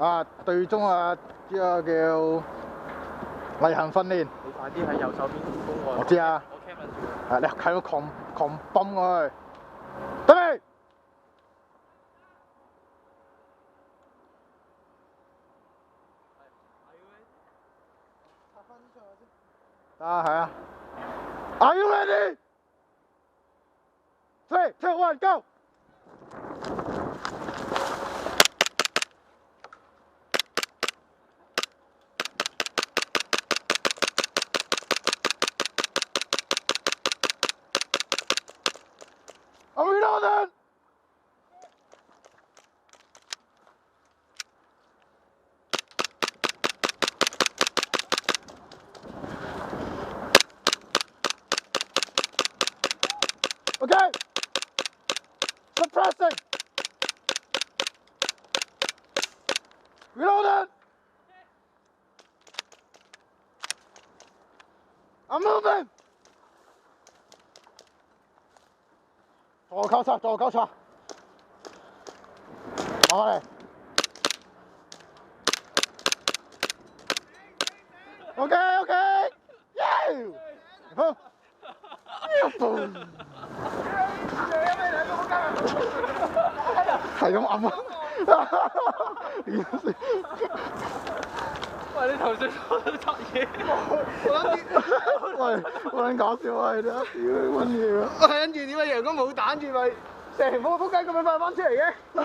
啊，對中啊，呢個叫例行訓練。你快啲喺右手邊攻我。我知啊。我 cam 緊住佢。係你喺度狂泵過去。得未？啊，係啊。Are you ready? 3, 2, 1, go! Are we reloading? Okay. Suppressing. Reloading. I'm moving. 左交叉，左交叉。好嚟。OK。Yeah. 好。係咁揞啊！喂，你頭先講得柒嘢，喂，好撚搞笑啊！你睇，屌你揾嘢啊！我睇緊住點解陽光冇彈住咪成副仆街咁樣快翻出嚟嘅？二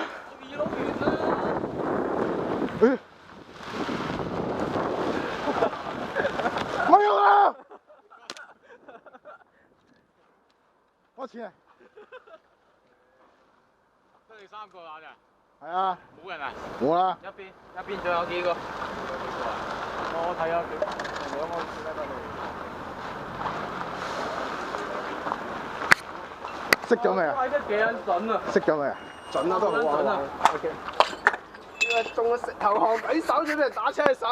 碌完啦！冇用啊！攞錢啊！得你3個啦咋？係啊。冇人啊？冇啦。一邊仲有幾個？我睇下2個先得熄咗未啊？拉得幾撚準啊！熄咗未啊？準啊，都好啊。OK。呢個中咗石頭殼，俾手就俾人打車手。